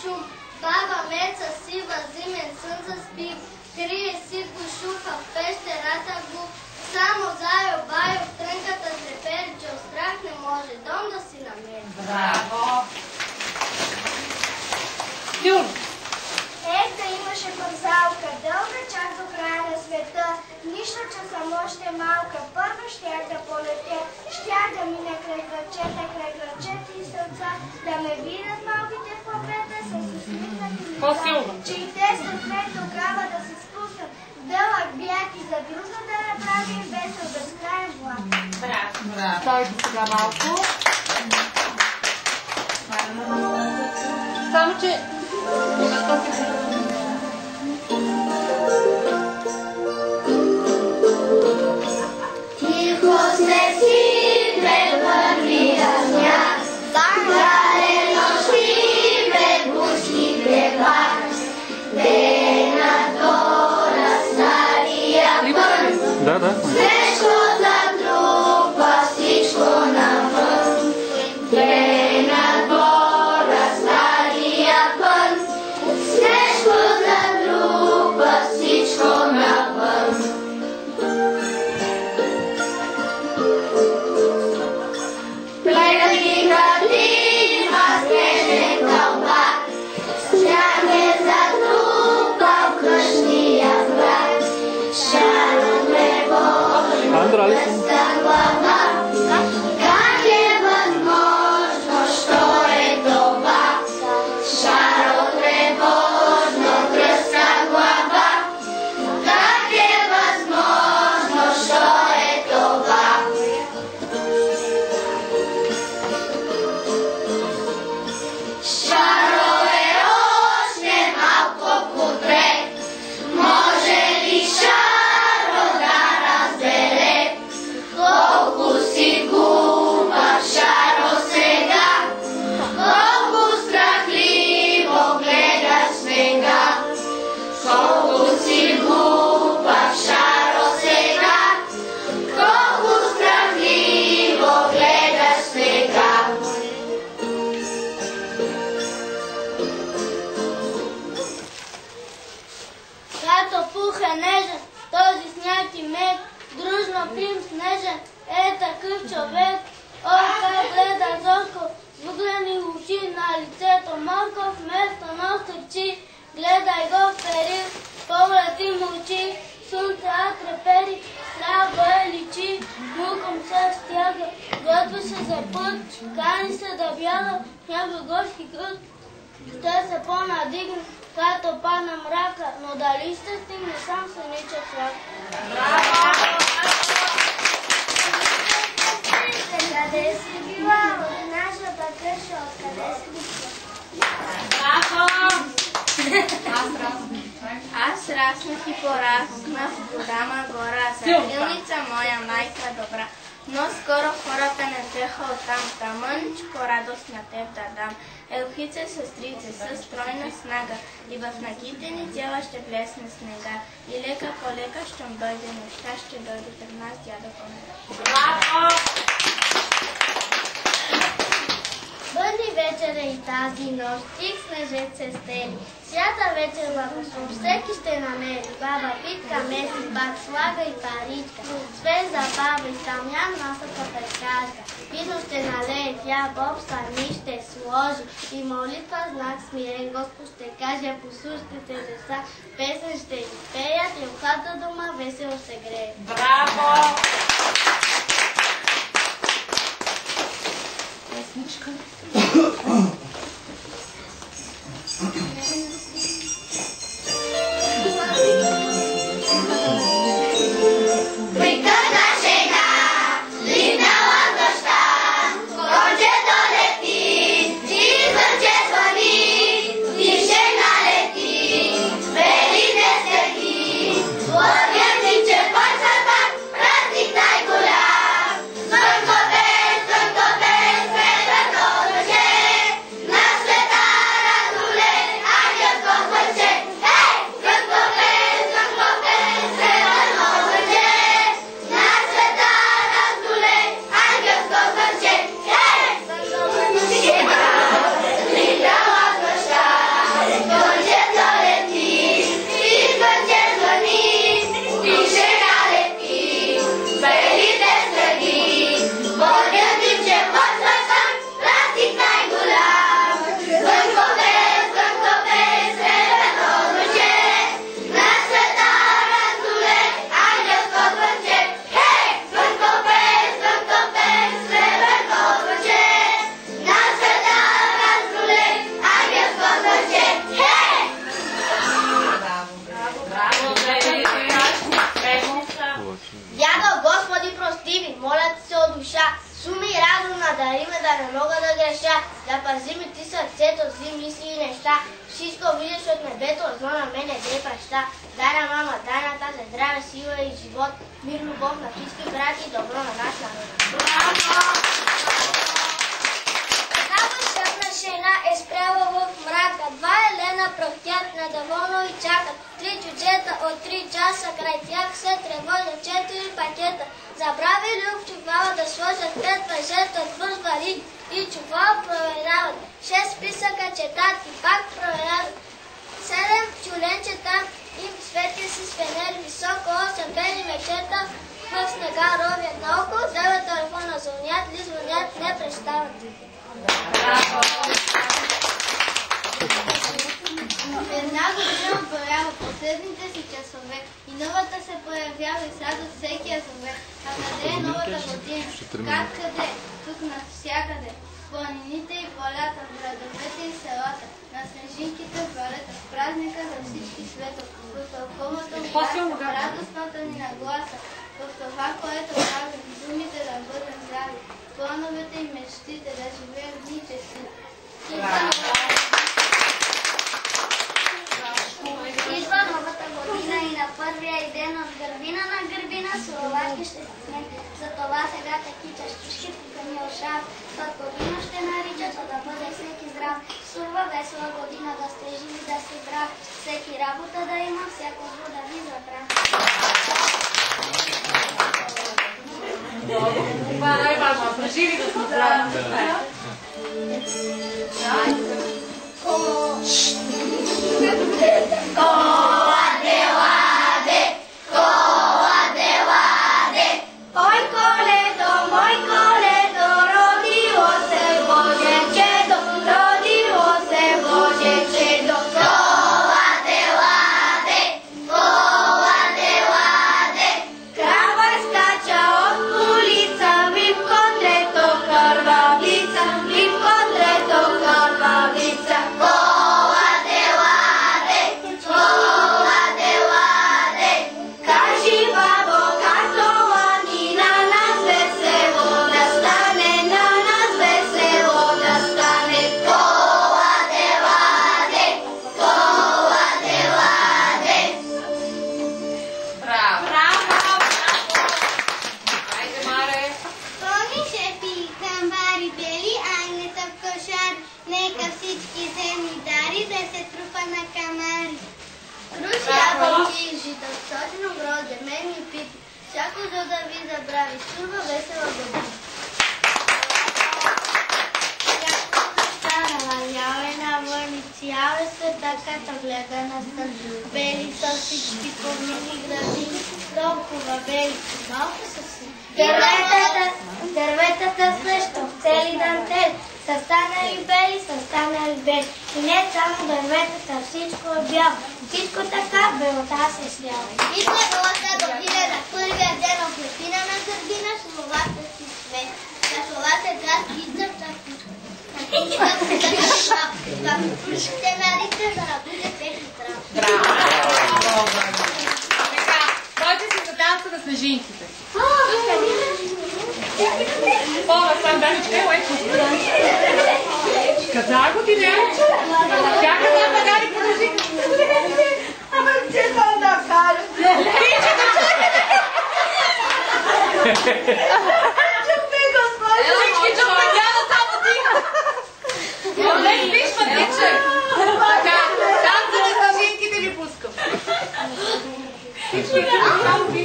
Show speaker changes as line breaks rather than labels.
šup, baba meca siva, zimen sunca spip, krije siku šuha, pešte rata gub, samo zajo, bajo, trnkata treperića, strah ne može, dom da si na mjeru.
Bravo! Jun!
Ета имаше пързалка, дълга част до края на света. Нищо, че съм още малка. Първо щях да полетя, щях да мина край кръчета и сърца, да ме видят малките хлапета с усмихнати лица, че и те след мен тогава да се спуснат. Дълъг бяг и задружно да направим весел безкрайен влак.
Браво! Стойте сега малко. Само, че
Тихо се сипе първия сняг, заре нощи пред пушките пак, денят гора стария път, снежко затрупа всичко навън, денят гора стария път, снежко затрупа всичко навън.
Аз раснах и пораснах в голяма гора, светилница моя майка добра. Но скоро хората не взеха оттам, мъничко радост на теб да дам. Елхице, сестрице, със стройна снага, и в нагите ни тела ще блесне снега. И лека по лека, щом дойде нощта, ще дойде при нас дядо Помер.
Браво!
Бъди вечера и тази нощ, тих снежец се стели. Свята вечер благослов, всеки ще намери. Баба Питка, меси, бак, слага и паричка. Свезда баба и Самян масата прекажа. Вино ще налее, тя Боб сами ще сложи. И молитва знак смирен Господ ще каже по сущите деца. Песен ще изпеят и обхата дома весело се грее.
Браво!
Песничка.
Дядо, Господи, прости ми, моля ти се от душа, суми и разум надари ме да не мога да греша, да пази ми ти сърцето, зли мисли и неща, всичко видиш от небето, зло на мене де праща. Дай на мама, дай на тази здраве, сила и живот, мир, любов на всички брати и добро на наш народ. Една жена е спряла в мрака, два елена пръхтят недоволно и чакат. Три чуджета от 3 часа край тях се тревожат 4 пакета. Забрави люк чувала да сложат 5 въжета плюс бари и чувал проверяват. 6 списъка четат и пак проверяват. 7 чуленчета им свети си с фенери високо, 8 бели мечета в снега ровят наоколо, 9 телефона звънят, ли звънят, не престават. Една година отборява последните си часове и новата се появява и с радост всеки я зове. А къде е новата година? Как къде? Тук навсякъде. В планините и полята, в градовете и селата, на снежинките в балета, в празника за всички света, в тълковата гласа, в радостната ни нагласа, в това, което правим, думите да бъдем здрави, плановете и мечтите да живеем дни честити. Идва новата година и на първия ден от гърбина на гърбина словашки ще сме. За това сега те кичаш чушки тук ни ошав. Път година ще наричат, за да бъде всеки здрав. Сурва весела година да сте живи, да сте здрав. Всеки работа да има, всяко зло да ви забрав.
Това е най-важно. Преживи да сме здрави. Всяко зло да ви забрави, сурва весела година. Цяле светаката гледа на стън. Бели са всички помини градини, толкова бели, малко са си. Дърветата също, цели дантели, са станали бели, са станали бели. И не само дърветата, всичко е бяло. Всичко така белота се слява. Идва новата година на първия ден от лепина на гърдина, словата си свет. На словата град идва таки. Ще нарите да набуде пехи трав. Браво! Така, дойте си за танца на снежинките. Пона, сам Даничка, елай. Каза го ти, не? Тя каза, Магари, продължи. Ама че съм да кажа. Чупи, Господи. Всички чупи, няма само ти. Не спиш, пътиче! Така, танца на снежинките ви пускам. Всички само ти,